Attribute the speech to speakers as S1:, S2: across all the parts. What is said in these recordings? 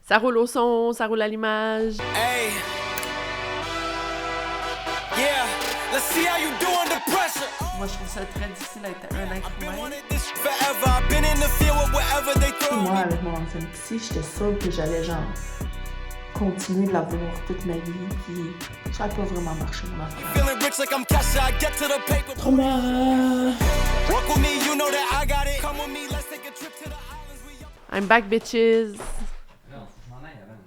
S1: Ça roule au son, ça roule à l'image.
S2: Hey. Yeah. Let's see how you do under pressure.
S1: Moi, je trouve ça très difficile d'être un être
S2: Been
S1: humain.
S2: wanting this forever. I've been in the field with whatever they throw.
S3: Moi, avec mon ancienne psy, j'étais sûre que j'allais genre continuer de la voir toute ma vie, puis ça n'a pas vraiment marché, mon affaire.
S2: Feeling rich like I'm Kesha. I get to the paper.
S1: Trauma!
S2: Walk with me, you know that I got it. Come with me, let's take a trip to the islands. We young.
S1: I'm back, bitches!
S4: Non, faut que je m'en aille avant.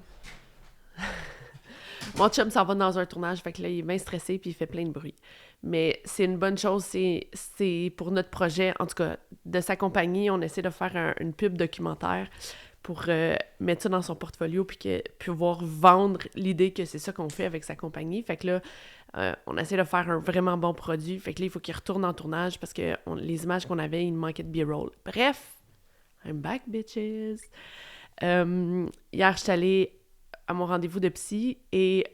S1: Mon chum s'en va dans un tournage, fait que là, il est bien stressé puis il fait plein de bruit. Mais c'est une bonne chose, c'est pour notre projet, en tout cas, de sa compagnie, on essaie de faire une pub documentaire pour mettre ça dans son portfolio puis pouvoir vendre l'idée que c'est ça qu'on fait avec sa compagnie. Fait que là, on essaie de faire un vraiment bon produit. Fait que là, il faut qu'il retourne en tournage parce que les images qu'on avait, il manquait de B-roll. Bref, I'm back, bitches! Hier, je suis allée à mon rendez-vous de psy et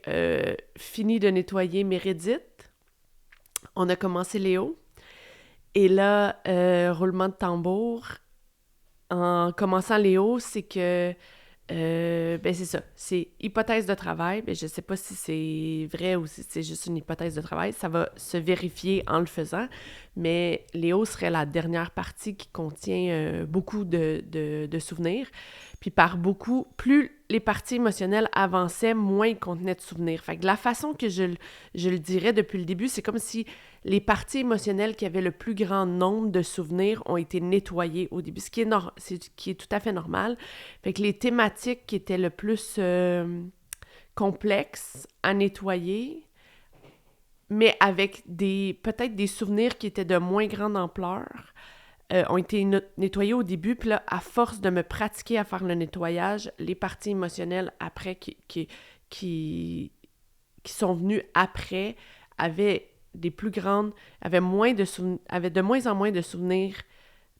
S1: fini de nettoyer Mérédith. On a commencé Léo. Et là, roulement de tambour. En commençant Léo, c'est que... ben c'est ça. C'est hypothèse de travail. Ben je sais pas si c'est vrai ou si c'est juste une hypothèse de travail. Ça va se vérifier en le faisant. Mais Léo serait la dernière partie qui contient beaucoup de souvenirs. Puis par beaucoup, plus les parties émotionnelles avançaient, moins ils contenaient de souvenirs. Fait que la façon que je le dirais depuis le début, c'est comme si les parties émotionnelles qui avaient le plus grand nombre de souvenirs ont été nettoyées au début, ce qui est tout à fait normal. Fait que les thématiques qui étaient le plus complexes à nettoyer, mais avec peut-être des souvenirs qui étaient de moins grande ampleur, ont été nettoyés au début, puis là, à force de me pratiquer à faire le nettoyage, les parties émotionnelles après qui sont venues après avaient de moins en moins de souvenirs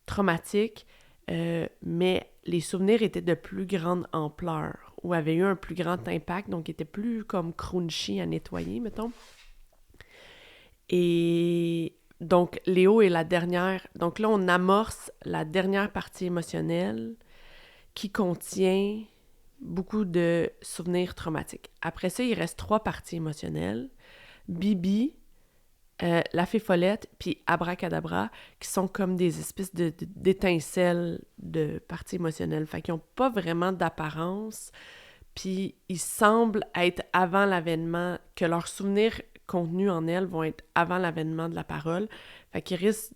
S1: traumatiques, mais les souvenirs étaient de plus grande ampleur, ou avaient eu un plus grand impact, donc étaient plus comme crunchy à nettoyer, mettons. Et donc, Léo est la dernière. Donc là, on amorce la dernière partie émotionnelle qui contient beaucoup de souvenirs traumatiques. Après ça, il reste 3 parties émotionnelles. Bibi, la fée follette, puis Abracadabra, qui sont comme des espèces d'étincelles de parties émotionnelles. Fait qu'ils n'ont pas vraiment d'apparence, puis ils semblent être avant l'avènement, que leurs souvenirs contenus en elles vont être avant l'avènement de la parole. Fait qu'il risque...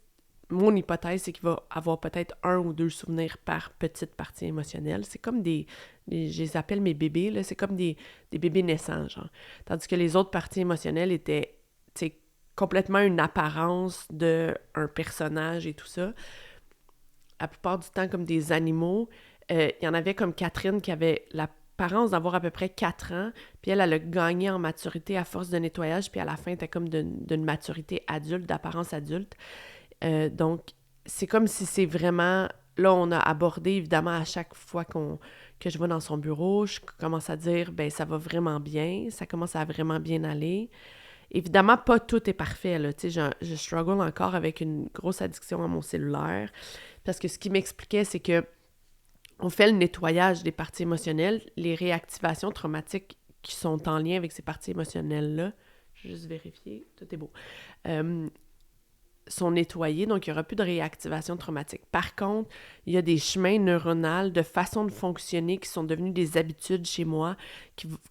S1: Mon hypothèse, c'est qu'il va avoir peut-être 1 ou 2 souvenirs par petite partie émotionnelle. C'est comme je les appelle mes bébés, là. C'est comme des bébés naissants, genre. Tandis que les autres parties émotionnelles étaient, tu sais, complètement une apparence d'un personnage et tout ça. La plupart du temps, comme des animaux. Il y en avait comme Catherine qui avait l'apparence d'avoir à peu près 4 ans, puis elle a gagné en maturité à force de nettoyage, puis à la fin, elle était comme d'une maturité adulte, d'apparence adulte. Donc, c'est comme si c'est vraiment... Là, on a abordé, évidemment, à chaque fois que je vais dans son bureau, je commence à dire, ben ça va vraiment bien, ça commence à vraiment bien aller. Évidemment, pas tout est parfait, là, tu sais, je struggle encore avec une grosse addiction à mon cellulaire, parce que ce qui m'expliquait, c'est que on fait le nettoyage des parties émotionnelles, les réactivations traumatiques qui sont en lien avec ces parties émotionnelles-là, je vais juste vérifier, tout est beau, sont nettoyés, donc il n'y aura plus de réactivation traumatique. Par contre, il y a des chemins neuronaux de façon de fonctionner qui sont devenus des habitudes chez moi,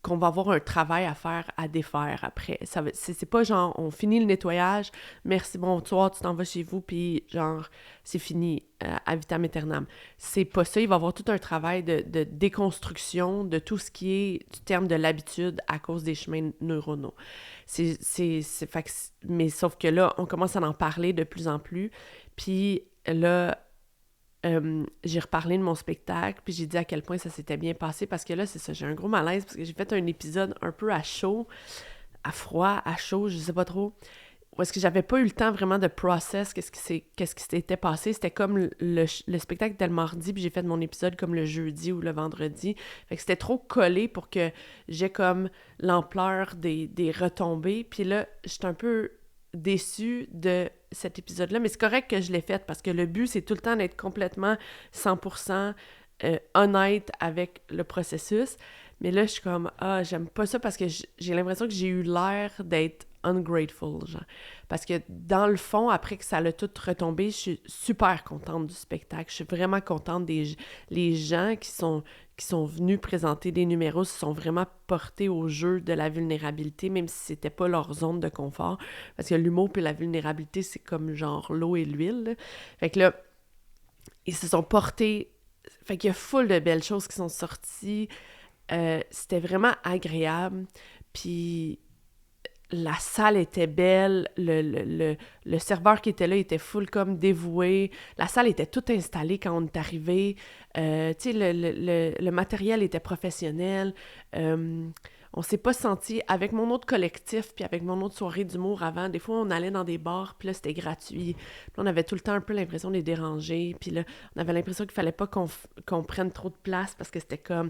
S1: qu'on va avoir un travail à faire, à défaire après. C'est pas genre, on finit le nettoyage, merci, bonsoir, tu t'en vas chez vous, puis genre, c'est fini, à vitam aeternam. C'est pas ça, il va y avoir tout un travail de déconstruction de tout ce qui est du terme de l'habitude à cause des chemins neuronaux. Mais sauf que là, on commence à en parler de plus en plus. Puis là, j'ai reparlé de mon spectacle, puis j'ai dit à quel point ça s'était bien passé, parce que là, c'est ça, j'ai un gros malaise, parce que j'ai fait un épisode un peu à chaud, à froid, à chaud, je sais pas trop, où est-ce que j'avais pas eu le temps vraiment de process qu'est-ce qui s'était passé. C'était comme le spectacle était le mardi, puis j'ai fait mon épisode comme le jeudi ou le vendredi. Fait que c'était trop collé pour que j'ai comme l'ampleur des retombées. Puis là, j'étais un peu déçue de cet épisode-là, mais c'est correct que je l'ai fait, parce que le but, c'est tout le temps d'être complètement 100% honnête avec le processus. Mais là, je suis comme, j'aime pas ça parce que j'ai l'impression que j'ai eu l'air d'être ungrateful, genre. Parce que dans le fond, après que ça l'a tout retombé, je suis super contente du spectacle. Je suis vraiment contente les gens qui sont venus présenter des numéros se sont vraiment portés au jeu de la vulnérabilité, même si c'était pas leur zone de confort. Parce que l'humour puis la vulnérabilité, c'est comme genre l'eau et l'huile, là. Fait que là, ils se sont portés... Fait qu'il y a full de belles choses qui sont sorties. C'était vraiment agréable. Puis la salle était belle. Le serveur qui était là était full comme dévoué. La salle était toute installée quand on est arrivé. Tu sais, le matériel était professionnel. On s'est pas senti... Avec mon autre collectif, puis avec mon autre soirée d'humour avant, des fois, on allait dans des bars, puis là, c'était gratuit. Puis on avait tout le temps un peu l'impression de les déranger. Puis là, on avait l'impression qu'il fallait pas qu'on prenne trop de place parce que c'était comme...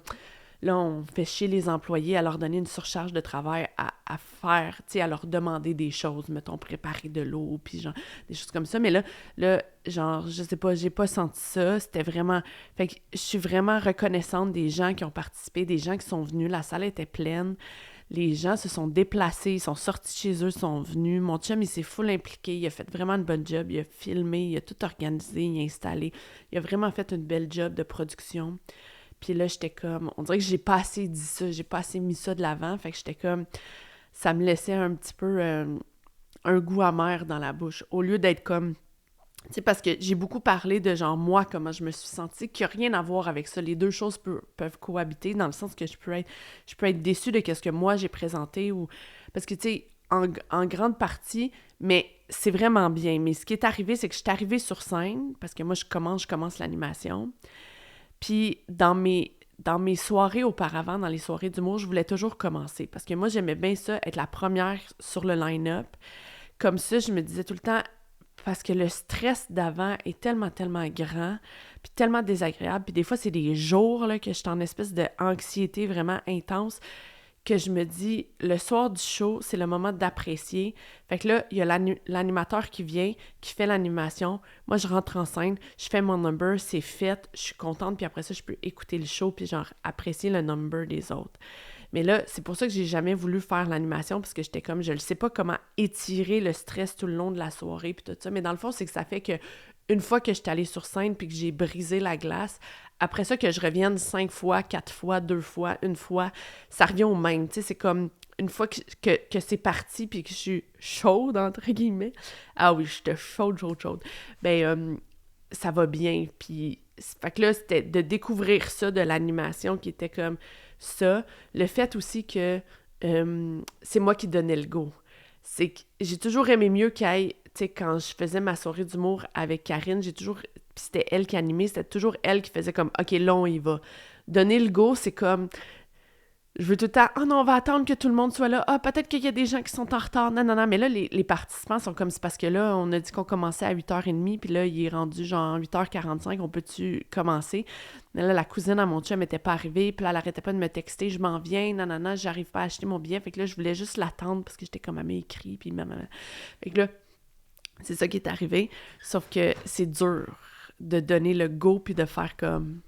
S1: Là, on fait chier les employés à leur donner une surcharge de travail à faire, tu sais, à leur demander des choses, mettons, préparer de l'eau, puis genre, des choses comme ça. Mais là, genre, je sais pas, j'ai pas senti ça. C'était vraiment... Fait que je suis vraiment reconnaissante des gens qui ont participé, des gens qui sont venus. La salle était pleine. Les gens se sont déplacés, ils sont sortis chez eux, sont venus. Mon chum, il s'est full impliqué. Il a fait vraiment une bonne job. Il a filmé, il a tout organisé, il a installé. Il a vraiment fait une belle job de production. Puis là, j'étais comme... On dirait que j'ai pas assez dit ça, j'ai pas assez mis ça de l'avant. Fait que j'étais comme... Ça me laissait un petit peu un goût amer dans la bouche. Au lieu d'être comme... Tu sais, parce que j'ai beaucoup parlé de genre moi, comment je me suis sentie, qui n'a rien à voir avec ça. Les deux choses peuvent cohabiter dans le sens que je peux être déçue de ce que moi j'ai présenté ou... Parce que, tu sais, en grande partie, mais c'est vraiment bien. Mais ce qui est arrivé, c'est que je suis arrivée sur scène, parce que moi, je commence l'animation. Puis dans mes soirées auparavant, dans les soirées d'humour, je voulais toujours commencer. Parce que moi, j'aimais bien ça, être la première sur le line-up. Comme ça, je me disais tout le temps, parce que le stress d'avant est tellement, tellement grand, puis tellement désagréable. Puis des fois, c'est des jours là, que je suis en espèce d'anxiété vraiment intense, que je me dis, le soir du show, c'est le moment d'apprécier. Fait que là, il y a l'animateur qui vient, qui fait l'animation. Moi, je rentre en scène, je fais mon number, c'est fait, je suis contente, puis après ça, je peux écouter le show, puis genre apprécier le number des autres. Mais là, c'est pour ça que j'ai jamais voulu faire l'animation, parce que j'étais comme, je ne sais pas comment étirer le stress tout le long de la soirée, puis tout ça. Mais dans le fond, c'est que ça fait que une fois que je suis allée sur scène, puis que j'ai brisé la glace, après ça, que je revienne 5 fois, 4 fois, 2 fois, 1 fois, ça revient au même. Tu sais, c'est comme une fois que c'est parti, puis que je suis chaude, entre guillemets. Ah oui, j'étais chaude. Ben, ça va bien. Puis, fait que là, c'était de découvrir ça de l'animation qui était comme ça. Le fait aussi que c'est moi qui donnais le go. C'est que j'ai toujours aimé mieux qu'elle, tu sais, quand je faisais ma soirée d'humour avec Karine, puis c'était elle qui animait, c'était toujours elle qui faisait comme « OK, là, on y va ». Donner le go, c'est comme... Je veux tout le temps « Oh non, on va attendre que tout le monde soit là. Ah, peut-être qu'il y a des gens qui sont en retard. » Non. Mais là, les participants sont comme... C'est parce que là, on a dit qu'on commençait à 8h30, puis là, il est rendu genre 8h45. On peut-tu commencer? Mais là, la cousine à mon chum n'était pas arrivée, puis là, elle arrêtait pas de me texter « Je m'en viens. Non, j'arrive pas à acheter mon billet. » Fait que là, je voulais juste l'attendre parce que j'étais comme « Elle m'a écrit. » Puis maman... Fait que là, c'est ça qui est arrivé. Sauf que c'est dur de donner le go puis de faire comme...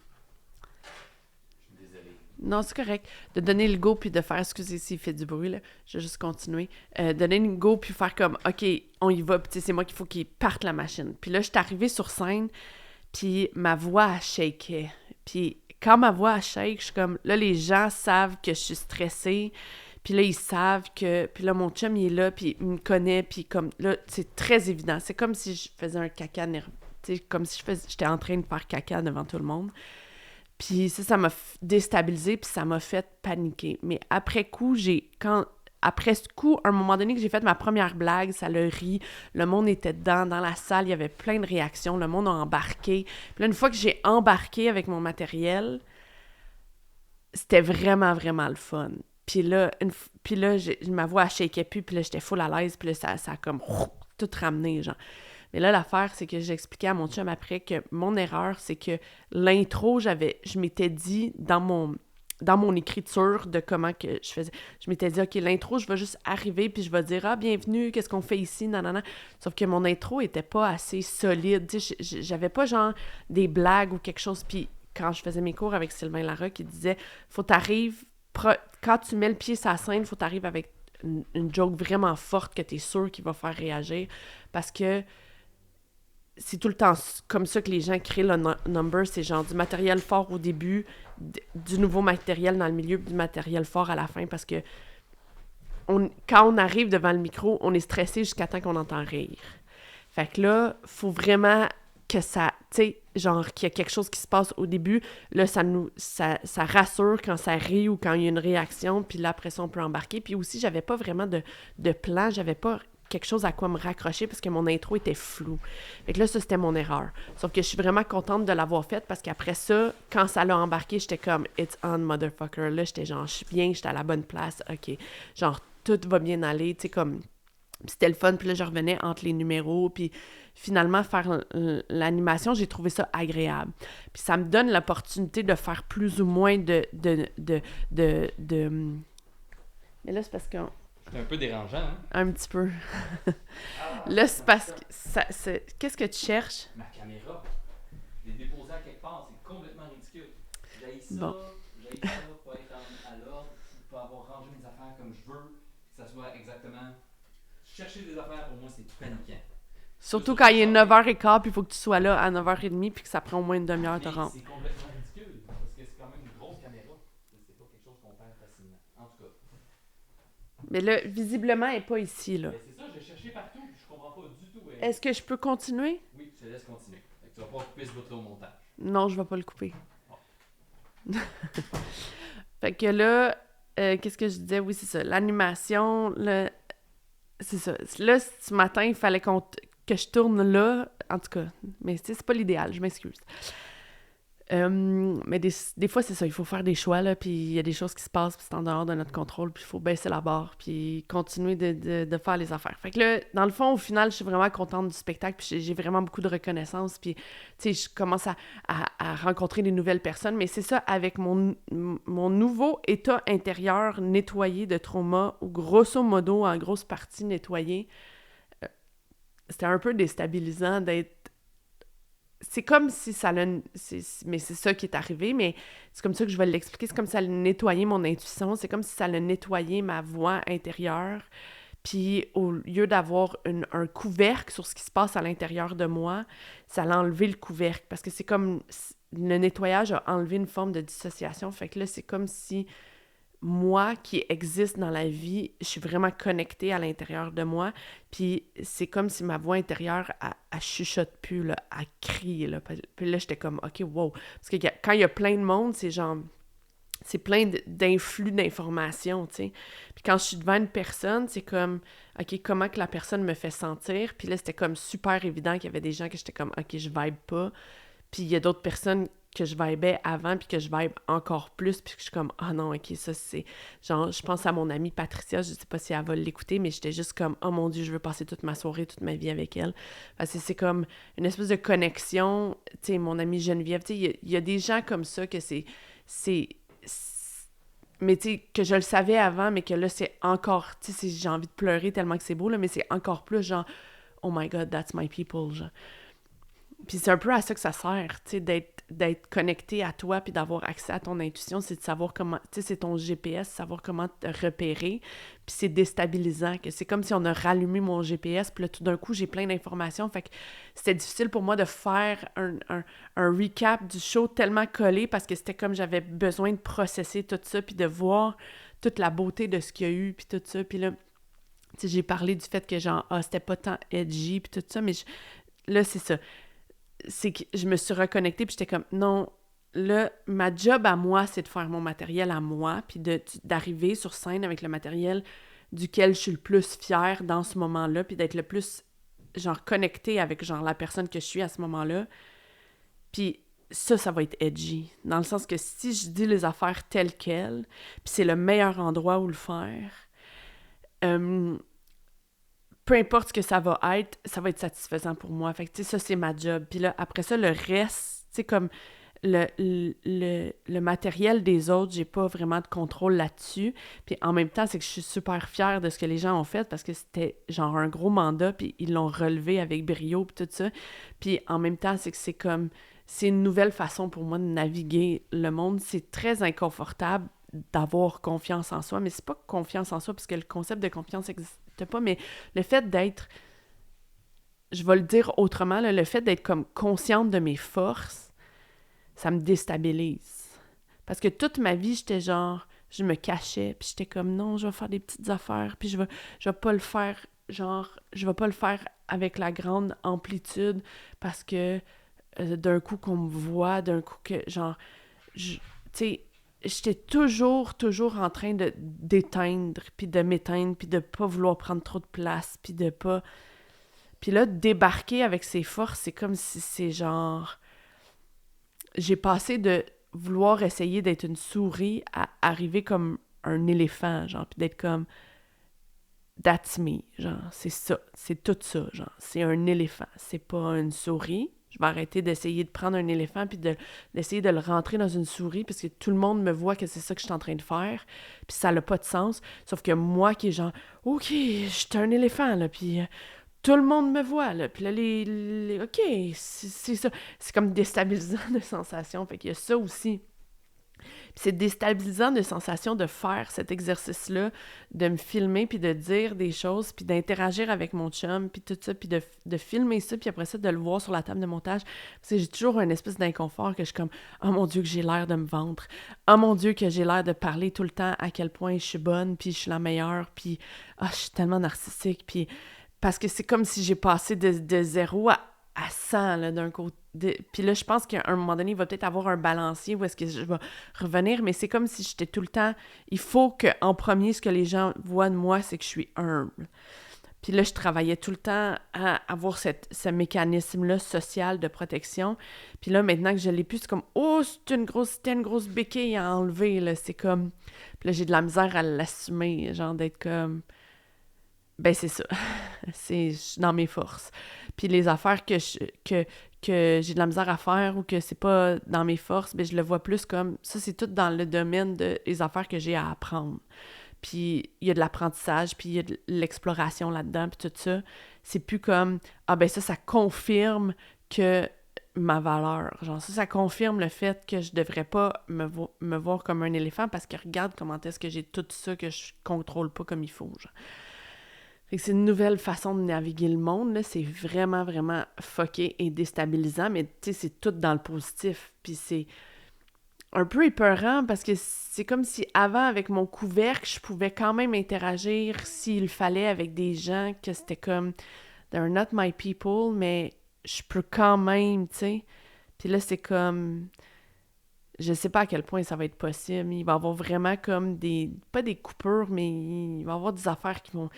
S4: Désolé.
S1: Non, c'est correct. De donner le go puis de faire... Excusez s'il fait du bruit, là. Je vais juste continuer. Donner le go puis faire comme... OK, on y va. Puis c'est moi qu'il faut qu'il parte la machine. Puis là, je suis arrivée sur scène puis ma voix, elle shakeait. Puis quand ma voix, elle shake, je suis comme... Là, les gens savent que je suis stressée. Puis là, ils savent que... Puis là, mon chum, il est là, puis il me connaît, puis comme... Là, c'est très évident. C'est comme si je faisais un caca nerveux. Tu sais, comme si j'étais en train de faire caca devant tout le monde. Puis ça m'a déstabilisée, puis ça m'a fait paniquer. Mais après coup, après ce coup, à un moment donné que j'ai fait ma première blague, ça le rit, le monde était dedans, dans la salle, il y avait plein de réactions, le monde a embarqué. Puis là, une fois que j'ai embarqué avec mon matériel, c'était vraiment, vraiment le fun. Puis là, ma voix, elle shakeait plus, puis là, j'étais full à l'aise, puis là, ça a comme tout ramené, genre. Mais là, l'affaire, c'est que j'expliquais à mon chum après que mon erreur, c'est que l'intro, je m'étais dit dans mon écriture de comment que je faisais, je m'étais dit, OK, l'intro, je vais juste arriver, puis je vais dire, ah, bienvenue, qu'est-ce qu'on fait ici, nanana. Sauf que mon intro était pas assez solide, tu sais, j'avais pas genre des blagues ou quelque chose, puis quand je faisais mes cours avec Sylvain Larocque, il disait, faut t'arrives, quand tu mets le pied sur la scène, faut t'arrives avec une joke vraiment forte que t'es sûr qu'il va faire réagir, parce que c'est tout le temps comme ça que les gens créent le number, c'est genre du matériel fort au début, du nouveau matériel dans le milieu, puis du matériel fort à la fin, parce que quand on arrive devant le micro, on est stressé jusqu'à temps qu'on entend rire. Fait que là, faut vraiment que ça, tu sais, genre qu'il y a quelque chose qui se passe au début, là, ça rassure quand ça rit ou quand il y a une réaction, puis là, après ça, on peut embarquer. Puis aussi, j'avais pas vraiment de plan, j'avais pas quelque chose à quoi me raccrocher parce que mon intro était flou. Fait que là, ça, c'était mon erreur. Sauf que je suis vraiment contente de l'avoir faite parce qu'après ça, quand ça l'a embarqué, j'étais comme « It's on, motherfucker ». Là, j'étais genre « Je suis bien, j'étais à la bonne place, OK. » Genre, tout va bien aller, tu sais, comme... C'était le fun, puis là, je revenais entre les numéros, puis finalement, faire l'animation, j'ai trouvé ça agréable. Puis ça me donne l'opportunité de faire plus ou moins de... Mais là, c'est parce que...
S4: C'est un peu dérangeant, hein?
S1: Un petit peu. Là, c'est parce que... Qu'est-ce que tu cherches?
S4: Ma caméra. Je l'ai déposée à quelque part, c'est complètement ridicule. J'haïs ça,
S1: Bon.
S4: pas être à l'ordre, pas avoir rangé mes affaires comme je veux, que ça soit exactement... Chercher des affaires, pour moi, c'est paniquant.
S1: Surtout quand il est 9h15, puis il faut que tu sois là à 9h30, puis que ça prend au moins une demi-heure de te rendre.
S4: C'est complètement ridicule, parce que c'est quand même une grosse caméra. C'est pas quelque chose qu'on perd facilement. En tout cas.
S1: Mais là, visiblement, elle n'est pas ici, là.
S4: Mais c'est ça, j'ai cherché partout, puis je comprends pas du tout.
S1: Est-ce que je peux continuer?
S4: Oui, je te laisse continuer. Fait que tu vas pas couper ce bout-là au montage.
S1: Non, je vais pas le couper. Fait que là, qu'est-ce que je disais? Oui, c'est ça. L'animation, là, c'est ça. Là, ce matin, il fallait que je tourne là. En tout cas, mais c'est pas l'idéal, je m'excuse. Mais des fois, c'est ça, il faut faire des choix, là, puis il y a des choses qui se passent, puis c'est en dehors de notre contrôle, puis il faut baisser la barre, puis continuer de faire les affaires. Fait que là, dans le fond, au final, je suis vraiment contente du spectacle, puis j'ai vraiment beaucoup de reconnaissance, puis, tu sais, je commence à rencontrer des nouvelles personnes, mais c'est ça, avec mon nouveau état intérieur nettoyé de trauma, ou grosso modo, en grosse partie nettoyé, c'était un peu déstabilisant d'être... C'est comme si ça l'a... Mais c'est ça qui est arrivé, mais c'est comme ça que je vais l'expliquer. C'est comme si ça allait nettoyer mon intuition. C'est comme si ça allait nettoyer ma voix intérieure. Puis au lieu d'avoir un couvercle sur ce qui se passe à l'intérieur de moi, ça allait enlever le couvercle. Parce que c'est comme... Le nettoyage a enlevé une forme de dissociation. Fait que là, c'est comme si... moi qui existe dans la vie, je suis vraiment connectée à l'intérieur de moi, puis c'est comme si ma voix intérieure, elle chuchote plus, là, elle crie, là. Puis là, j'étais comme, OK, wow. Parce que quand il y a plein de monde, c'est genre, c'est plein d'influx d'informations, tu sais. Puis quand je suis devant une personne, c'est comme, OK, comment que la personne me fait sentir? Puis là, c'était comme super évident qu'il y avait des gens que j'étais comme, OK, je vibe pas. Puis il y a d'autres personnes que je vibais avant, puis que je vibe encore plus, puis que je suis comme, ah non, OK, ça, c'est... Genre, je pense à mon amie Patricia, je sais pas si elle va l'écouter, mais j'étais juste comme, oh mon Dieu, je veux passer toute ma soirée, toute ma vie avec elle. Parce que c'est comme une espèce de connexion, tu sais, mon amie Geneviève, tu sais, il y a des gens comme ça que c'est... Mais tu sais, que je le savais avant, mais que là, c'est encore... Tu sais, j'ai envie de pleurer tellement que c'est beau, là, mais c'est encore plus genre, oh my God, that's my people, genre. Puis c'est un peu à ça que ça sert, tu sais, d'être connecté à toi puis d'avoir accès à ton intuition, c'est de savoir comment, tu sais, c'est ton GPS, savoir comment te repérer, puis c'est déstabilisant, que c'est comme si on a rallumé mon GPS, puis là, tout d'un coup, j'ai plein d'informations, fait que c'était difficile pour moi de faire un recap du show tellement collé, parce que c'était comme j'avais besoin de processer tout ça, puis de voir toute la beauté de ce qu'il y a eu, puis tout ça, puis là, tu sais, j'ai parlé du fait que genre, c'était pas tant edgy, puis tout ça, mais là, c'est ça. C'est que je me suis reconnectée, puis j'étais comme, non, là, ma job à moi, c'est de faire mon matériel à moi, puis d'arriver sur scène avec le matériel duquel je suis le plus fière dans ce moment-là, puis d'être le plus, genre, connectée avec, genre, la personne que je suis à ce moment-là. Puis ça va être edgy, dans le sens que si je dis les affaires telles quelles, puis c'est le meilleur endroit où le faire, peu importe ce que ça va être satisfaisant pour moi. Fait que, tu sais, ça, c'est ma job. Puis là, après ça, le reste, tu sais, comme le matériel des autres, j'ai pas vraiment de contrôle là-dessus. Puis en même temps, c'est que je suis super fière de ce que les gens ont fait, parce que c'était genre un gros mandat, puis ils l'ont relevé avec brio, puis tout ça. Puis en même temps, c'est que c'est comme... c'est une nouvelle façon pour moi de naviguer le monde. C'est très inconfortable d'avoir confiance en soi, mais c'est pas confiance en soi, parce que le concept de confiance n'existe pas, mais le fait d'être, je vais le dire autrement, là, le fait d'être comme consciente de mes forces, ça me déstabilise. Parce que toute ma vie, j'étais genre, je me cachais, puis j'étais comme, non, je vais faire des petites affaires, puis je vais pas le faire, genre, je vais pas le faire avec la grande amplitude, parce que d'un coup qu'on me voit, d'un coup que, genre, tu sais, j'étais toujours en train d'éteindre, puis de m'éteindre, puis de pas vouloir prendre trop de place, puis de pas... Puis là, débarquer avec ses forces, c'est comme si c'est genre... J'ai passé de vouloir essayer d'être une souris à arriver comme un éléphant, genre, puis d'être comme... That's me, genre, c'est ça, c'est tout ça, genre, c'est un éléphant, c'est pas une souris. Je vais arrêter d'essayer de prendre un éléphant puis d'essayer de le rentrer dans une souris parce que tout le monde me voit que c'est ça que je suis en train de faire, puis ça n'a pas de sens. Sauf que moi qui est genre, OK, je suis un éléphant, là, puis tout le monde me voit, là, puis là, OK, c'est ça. C'est comme déstabilisant de sensation, fait qu'il y a ça aussi. Puis c'est déstabilisant de sensation de faire cet exercice-là, de me filmer, puis de dire des choses, puis d'interagir avec mon chum, puis tout ça, puis de filmer ça, puis après ça, de le voir sur la table de montage. Parce que j'ai toujours une espèce d'inconfort que je suis comme « Oh mon Dieu, que j'ai l'air de me vendre. Oh mon Dieu, que j'ai l'air de parler tout le temps à quel point je suis bonne, puis je suis la meilleure, puis je suis tellement narcissique. » Puis parce que c'est comme si j'ai passé de 0 à 100, là, d'un côté. Puis là, je pense qu'à un moment donné, il va peut-être avoir un balancier où est-ce que je vais revenir, mais c'est comme si j'étais tout le temps... Il faut qu'en premier, ce que les gens voient de moi, c'est que je suis humble. Puis là, je travaillais tout le temps à avoir ce mécanisme-là social de protection. Puis là, maintenant que je l'ai plus, c'est comme « Oh, c'était une grosse béquille à enlever, là. » C'est comme... Puis là, j'ai de la misère à l'assumer, genre d'être comme... Ben, c'est ça. Je suis dans mes forces. Puis les affaires que j'ai de la misère à faire ou que c'est pas dans mes forces, ben je le vois plus comme... Ça, c'est tout dans le domaine des affaires que j'ai à apprendre. Puis il y a de l'apprentissage, puis il y a de l'exploration là-dedans, puis tout ça. C'est plus comme... Ah ben ça confirme que ma valeur. Genre ça confirme le fait que je devrais pas me voir comme un éléphant parce que regarde comment est-ce que j'ai tout ça que je contrôle pas comme il faut, genre. Fait que c'est une nouvelle façon de naviguer le monde, là. C'est vraiment, vraiment fucké et déstabilisant, mais tu sais, c'est tout dans le positif. Puis c'est un peu épeurant parce que c'est comme si avant, avec mon couvercle, je pouvais quand même interagir s'il fallait avec des gens que c'était comme « They're not my people », mais je peux quand même, tu sais. Puis là, c'est comme... Je sais pas à quel point ça va être possible. Il va y avoir vraiment comme des... Pas des coupures, mais il va y avoir des affaires qui vont...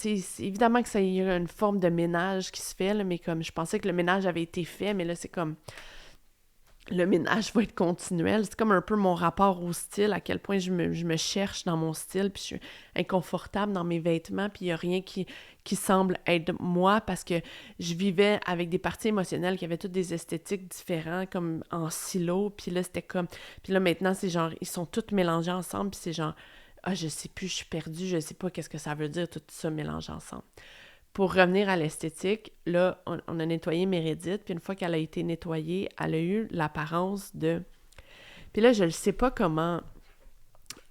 S1: Évidemment que ça y a une forme de ménage qui se fait, là, mais comme je pensais que le ménage avait été fait, mais là, c'est comme... Le ménage va être continuel. C'est comme un peu mon rapport au style, à quel point je me cherche dans mon style, puis je suis inconfortable dans mes vêtements, puis il n'y a rien qui semble être moi, parce que je vivais avec des parties émotionnelles qui avaient toutes des esthétiques différents, comme en silo, puis là, c'était comme... Puis là, maintenant, c'est genre, ils sont tous mélangés ensemble, puis c'est genre, je sais plus, je suis perdue, je sais pas qu'est-ce que ça veut dire, tout ça mélangé ensemble. Pour revenir à l'esthétique, là, on a nettoyé Meredith, puis une fois qu'elle a été nettoyée, elle a eu l'apparence de... Puis là, je ne sais pas comment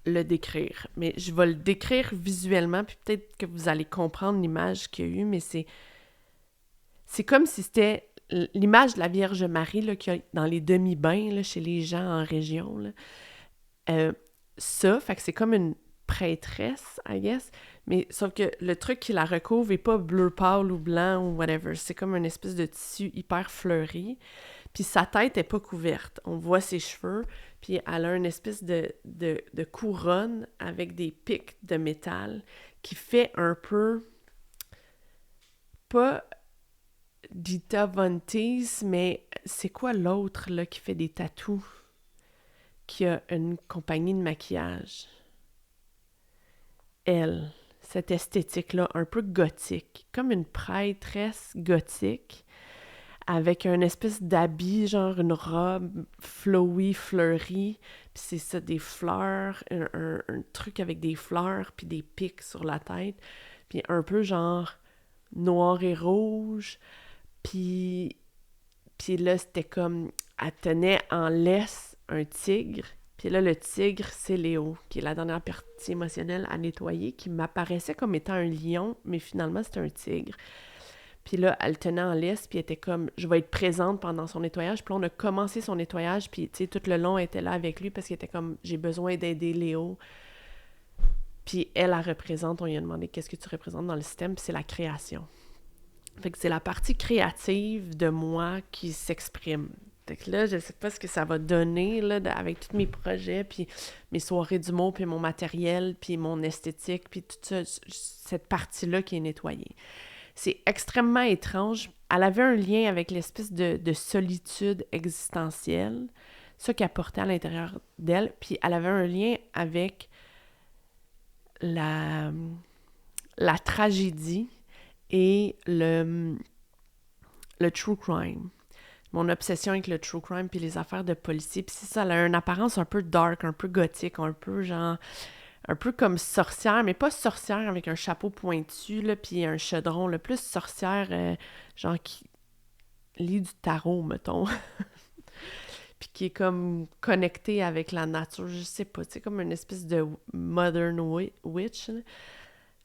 S1: le décrire, mais je vais le décrire visuellement, puis peut-être que vous allez comprendre l'image qu'il y a eu, mais c'est comme si c'était l'image de la Vierge Marie là, qu'il y a dans les demi-bains là, chez les gens en région. Là. Ça, fait que c'est comme une prêtresse, I guess, mais sauf que le truc qui la recouvre est pas bleu pâle ou blanc ou whatever, c'est comme une espèce de tissu hyper fleuri, puis sa tête est pas couverte, on voit ses cheveux, puis elle a une espèce de couronne avec des pics de métal qui fait un peu, pas Dita Von Teese, mais c'est quoi l'autre là qui fait des tatous, qui a une compagnie de maquillage? Elle, cette esthétique-là, un peu gothique, comme une prêtresse gothique, avec un espèce d'habit, genre une robe flowy, fleurie, puis c'est ça, des fleurs, un truc avec des fleurs, puis des pics sur la tête, puis un peu genre noir et rouge, puis là, c'était comme elle tenait en laisse un tigre. Puis là, le tigre, c'est Léo, qui est la dernière partie émotionnelle à nettoyer, qui m'apparaissait comme étant un lion, mais finalement, c'était un tigre. Puis là, elle tenait en laisse, puis elle était comme, je vais être présente pendant son nettoyage. Puis là, on a commencé son nettoyage, puis tu sais, tout le long, elle était là avec lui, parce qu'elle était comme, j'ai besoin d'aider Léo. Puis elle représente, on lui a demandé, qu'est-ce que tu représentes dans le système, puis c'est la création. Fait que c'est la partie créative de moi qui s'exprime. Fait que là, je sais pas ce que ça va donner, là, avec tous mes projets, puis mes soirées d'humour, puis mon matériel, puis mon esthétique, puis toute ça, cette partie-là qui est nettoyée. C'est extrêmement étrange. Elle avait un lien avec l'espèce de solitude existentielle, ça qu'elle portait à l'intérieur d'elle, puis elle avait un lien avec la tragédie et le true crime. Mon obsession avec le true crime puis les affaires de policiers. Puis c'est ça, elle a une apparence un peu dark, un peu gothique, un peu genre... un peu comme sorcière, mais pas sorcière avec un chapeau pointu, là, puis un chaudron, le plus sorcière, genre qui lit du tarot, mettons. Puis qui est comme connectée avec la nature, je sais pas, tu sais, comme une espèce de modern witch, là.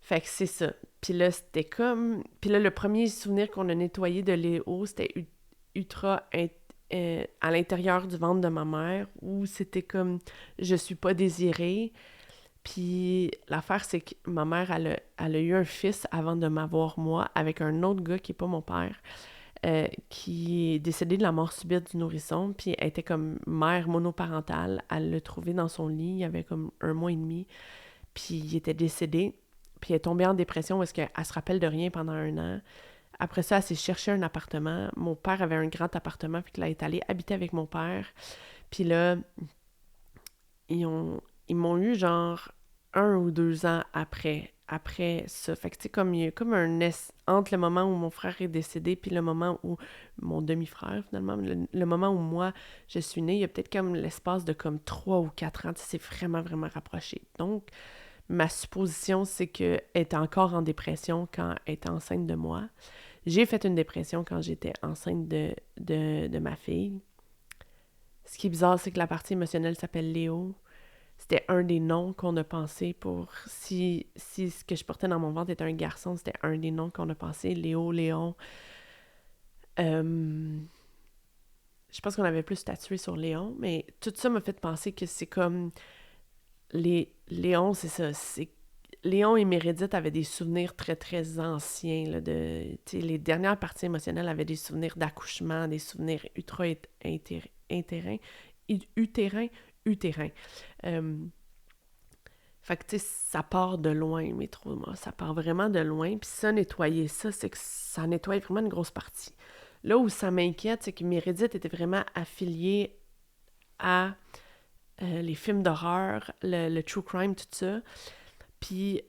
S1: Fait que c'est ça. Puis là, c'était comme... Puis là, le premier souvenir qu'on a nettoyé de Léo, c'était ultra à l'intérieur du ventre de ma mère, où c'était comme « je suis pas désirée ». Puis l'affaire, c'est que ma mère, elle a eu un fils avant de m'avoir moi, avec un autre gars qui est pas mon père, qui est décédé de la mort subite du nourrisson, puis elle était comme mère monoparentale. Elle l'a trouvé dans son lit, il y avait comme 1 mois et demi, puis il était décédé. Puis elle est tombée en dépression parce qu'elle se rappelle de rien pendant 1 an. Après ça, elle s'est cherché un appartement. Mon père avait un grand appartement, puis elle est allée habiter avec mon père. Puis là, ils m'ont eu genre 1 ou 2 ans après ça. Fait que tu sais, comme il y a comme entre le moment où mon frère est décédé puis le moment où mon demi-frère, finalement, le moment où moi, je suis née, il y a peut-être comme l'espace de comme 3 ou 4 ans. Tu sais, c'est vraiment, vraiment rapproché. Donc, ma supposition, c'est qu'elle était encore en dépression quand elle était enceinte de moi. J'ai fait une dépression quand j'étais enceinte de ma fille. Ce qui est bizarre, c'est que la partie émotionnelle s'appelle Léo. C'était un des noms qu'on a pensé pour... Si ce que je portais dans mon ventre était un garçon, c'était un des noms qu'on a pensé. Léo, Léon. Je pense qu'on avait plus statué sur Léon, mais tout ça m'a fait penser que c'est comme... Léon, c'est ça. Léon et Mérédith avaient des souvenirs très, très anciens. Là, les dernières parties émotionnelles avaient des souvenirs d'accouchement, des souvenirs utérins. Fait que, tu sais, ça part de loin, mes traumas. Ça part vraiment de loin. Puis ça, nettoyer ça, c'est que ça nettoie vraiment une grosse partie. Là où ça m'inquiète, c'est que Mérédith était vraiment affiliée à les films d'horreur, le true crime, tout ça. Puis,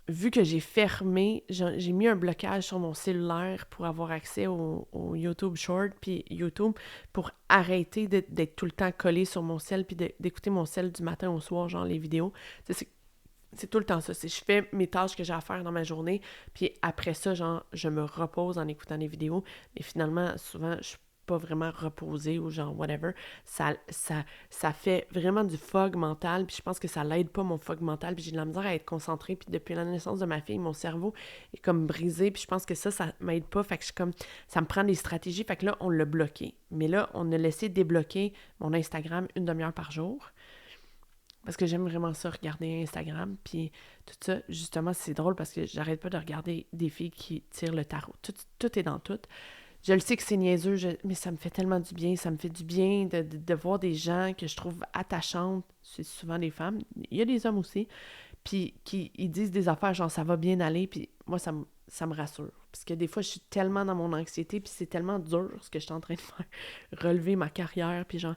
S1: vu que j'ai fermé, j'ai mis un blocage sur mon cellulaire pour avoir accès au YouTube Short, puis YouTube, pour arrêter d'être tout le temps collé sur mon cell, puis d'écouter mon cell du matin au soir, genre les vidéos. C'est tout le temps ça. Je fais mes tâches que j'ai à faire dans ma journée, puis après ça, genre, je me repose en écoutant les vidéos. Mais finalement, souvent, je suis pas vraiment reposée ou genre whatever. Ça fait vraiment du fog mental, puis je pense que ça l'aide pas, mon fog mental, puis j'ai de la misère à être concentrée, puis depuis la naissance de ma fille, mon cerveau est comme brisé, puis je pense que ça m'aide pas, fait que ça me prend des stratégies, fait que là, on l'a bloqué. Mais là, on a laissé débloquer mon Instagram 1 demi-heure par jour, parce que j'aime vraiment ça, regarder Instagram, puis tout ça, justement, c'est drôle, parce que j'arrête pas de regarder des filles qui tirent le tarot. Tout est dans tout. Je le sais que c'est niaiseux, mais ça me fait tellement du bien. Ça me fait du bien de voir des gens que je trouve attachantes. C'est souvent des femmes. Il y a des hommes aussi. Puis ils disent des affaires genre « ça va bien aller ». Puis moi, ça me rassure. Parce que des fois, je suis tellement dans mon anxiété, puis c'est tellement dur ce que je suis en train de faire. Relever ma carrière, puis genre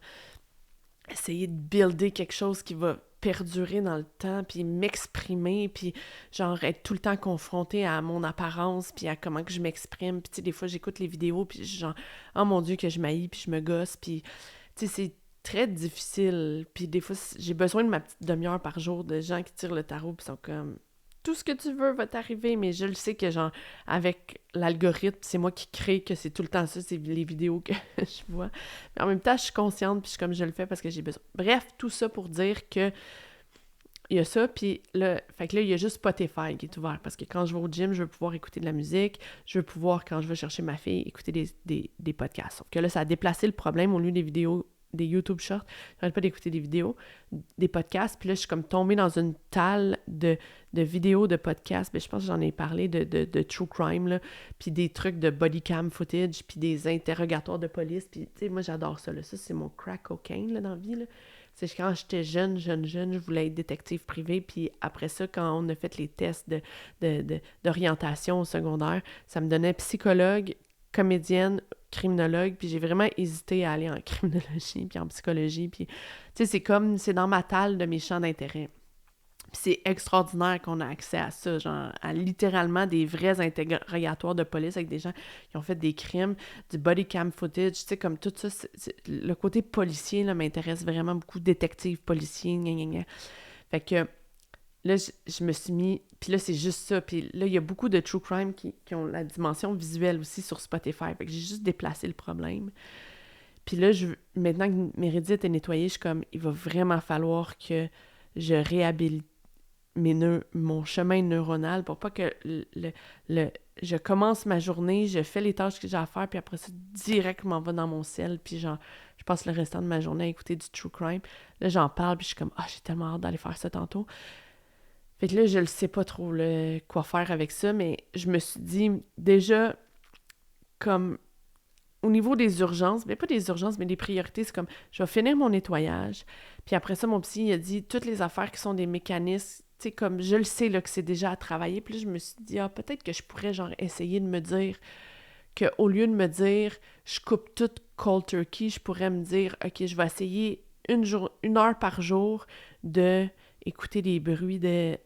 S1: essayer de builder quelque chose qui va perdurer dans le temps, puis m'exprimer, puis genre être tout le temps confrontée à mon apparence, puis à comment que je m'exprime, puis tu sais, des fois, j'écoute les vidéos, puis genre, oh mon Dieu, que je m'haïs, puis je me gosse, puis tu sais, c'est très difficile, puis des fois, j'ai besoin de ma petite demi-heure par jour de gens qui tirent le tarot, puis sont comme, tout ce que tu veux va t'arriver, mais je le sais que, genre, avec l'algorithme, c'est moi qui crée que c'est tout le temps ça, c'est les vidéos que je vois. Mais en même temps, je suis consciente, puis je suis comme je le fais parce que j'ai besoin. Bref, tout ça pour dire que il y a ça, puis là, fait que là, il y a juste Spotify qui est ouvert, parce que quand je vais au gym, je veux pouvoir écouter de la musique, je veux pouvoir, quand je vais chercher ma fille, écouter des podcasts. Sauf que là, ça a déplacé le problème, au lieu des vidéos, des YouTube Shorts, j'arrête pas d'écouter des vidéos, des podcasts, puis là, je suis comme tombée dans une talle de vidéos, de podcasts, mais je pense que j'en ai parlé, de true crime, là, puis des trucs de body cam footage, puis des interrogatoires de police, puis tu sais, moi, j'adore ça, là. Ça, c'est mon crack cocaine, là, dans la vie, là. C'est quand j'étais jeune, je voulais être détective privé, puis après ça, quand on a fait les tests d'orientation au secondaire, ça me donnait psychologue, comédienne, criminologue, puis j'ai vraiment hésité à aller en criminologie, puis en psychologie, puis tu sais, c'est dans ma talle de mes champs d'intérêt. Puis c'est extraordinaire qu'on a accès à ça, genre à littéralement des vrais interrogatoires de police avec des gens qui ont fait des crimes, du body cam footage, tu sais, comme tout ça, le côté policier, là, m'intéresse vraiment beaucoup, détective, policier, gna gna gna. Fait que là, je me suis mis, puis là, c'est juste ça, puis là, il y a beaucoup de true crime qui ont la dimension visuelle aussi sur Spotify, fait que j'ai juste déplacé le problème. Puis là, maintenant que Meredith est nettoyée, je suis comme, il va vraiment falloir que je réhabilite mon chemin neuronal pour pas que je commence ma journée, je fais les tâches que j'ai à faire, puis après ça, direct, je m'en vais dans mon cell, puis genre, je passe le restant de ma journée à écouter du true crime. Là, j'en parle, puis je suis comme, j'ai tellement hâte d'aller faire ça tantôt. Fait que là, je le sais pas trop quoi faire avec ça, mais je me suis dit, déjà, comme, au niveau des urgences, mais pas des urgences, mais des priorités, c'est comme, je vais finir mon nettoyage, puis après ça, mon psy, il a dit, toutes les affaires qui sont des mécanismes, tu sais, comme, je le sais, là, que c'est déjà à travailler, puis là, je me suis dit, peut-être que je pourrais, genre, essayer de me dire qu'au lieu de me dire, je coupe tout cold turkey, je pourrais me dire, OK, je vais essayer une heure par jour de écouter des bruits de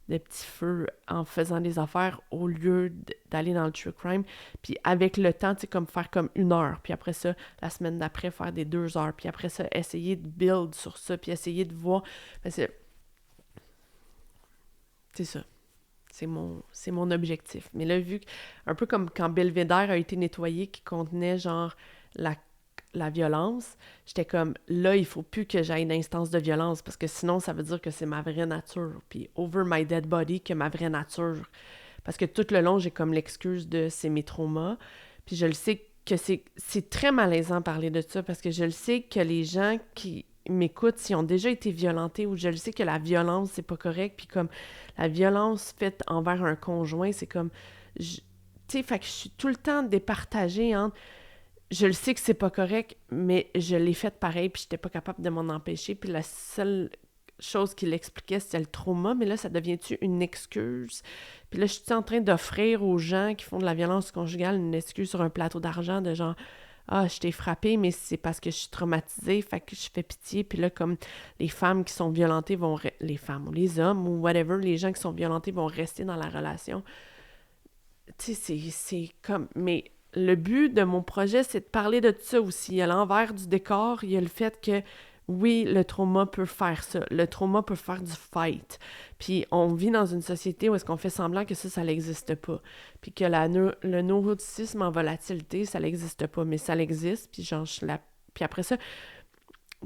S1: petits feux en faisant des affaires au lieu d'aller dans le true crime. Puis avec le temps, tu sais, comme faire comme 1 heure. Puis après ça, la semaine d'après, faire des 2 heures. Puis après ça, essayer de build sur ça. Puis essayer de voir. C'est ça. C'est mon objectif. Mais là, vu que, un peu comme quand Belvédère a été nettoyé, qui contenait genre la violence, j'étais comme, là, il faut plus que j'aille une instance de violence, parce que sinon, ça veut dire que c'est ma vraie nature. Puis over my dead body, que ma vraie nature. Parce que tout le long, j'ai comme l'excuse de c'est mes traumas. Puis je le sais que c'est très malaisant parler de ça, parce que je le sais que les gens qui m'écoutent, s'ils ont déjà été violentés, ou je le sais que la violence, c'est pas correct, puis comme la violence faite envers un conjoint, c'est comme, tu sais, fait que je suis tout le temps départagée entre je le sais que c'est pas correct, mais je l'ai fait pareil, puis j'étais pas capable de m'en empêcher, puis la seule chose qui l'expliquait, c'était le trauma, mais là, ça devient-tu une excuse? Puis là, je suis en train d'offrir aux gens qui font de la violence conjugale une excuse sur un plateau d'argent, de genre, je t'ai frappé, mais c'est parce que je suis traumatisée, fait que je fais pitié, puis là, comme les femmes qui sont violentées les femmes, ou les hommes, ou whatever, les gens qui sont violentés vont rester dans la relation. Tu sais, c'est comme... Mais le but de mon projet, c'est de parler de ça aussi. À l'envers du décor, il y a le fait que, oui, le trauma peut faire ça. Le trauma peut faire du fight. Puis on vit dans une société où est-ce qu'on fait semblant que ça n'existe pas. Puis que le neuroticisme en volatilité, ça n'existe pas. Mais ça existe. Puis genre, puis après ça,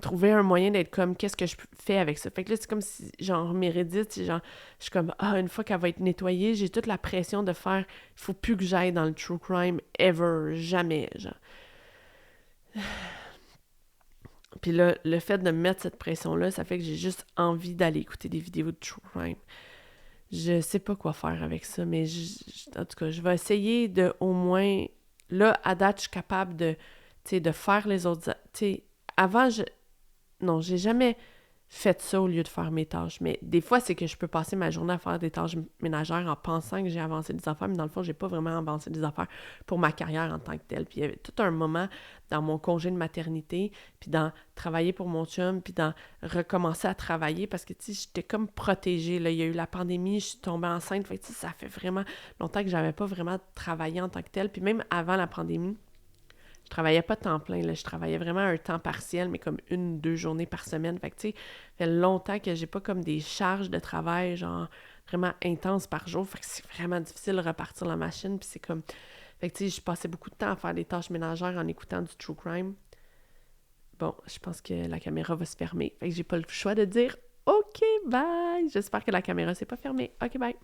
S1: trouver un moyen d'être comme, qu'est-ce que je fais avec ça? Fait que là, c'est comme si, genre, Meredith, genre, je suis comme, une fois qu'elle va être nettoyée, j'ai toute la pression de faire, il faut plus que j'aille dans le true crime, ever, jamais, genre. Puis là, le fait de mettre cette pression-là, ça fait que j'ai juste envie d'aller écouter des vidéos de true crime. Je sais pas quoi faire avec ça, mais en tout cas, je vais essayer de, au moins, là, à date, je suis capable de, tu sais, de faire les autres, tu sais, avant, non, j'ai jamais fait ça au lieu de faire mes tâches. Mais des fois, c'est que je peux passer ma journée à faire des tâches ménagères en pensant que j'ai avancé des affaires, mais dans le fond, j'ai pas vraiment avancé des affaires pour ma carrière en tant que telle. Puis il y avait tout un moment dans mon congé de maternité, puis dans travailler pour mon chum, puis dans recommencer à travailler, parce que, tu sais, j'étais comme protégée, là. Il y a eu la pandémie, je suis tombée enceinte, fait que, tu sais, ça fait vraiment longtemps que j'avais pas vraiment travaillé en tant que telle. Puis même avant la pandémie, je travaillais pas temps plein, là. Je travaillais vraiment un temps partiel, mais comme 1-2 journées par semaine. Fait que, tu sais, ça fait longtemps que j'ai pas comme des charges de travail, genre, vraiment intenses par jour. Fait que c'est vraiment difficile de repartir la machine. Puis c'est comme... Fait que, tu sais, je passais beaucoup de temps à faire des tâches ménagères en écoutant du true crime. Bon, je pense que la caméra va se fermer. Fait que j'ai pas le choix de dire « OK, bye! » J'espère que la caméra s'est pas fermée. OK, bye!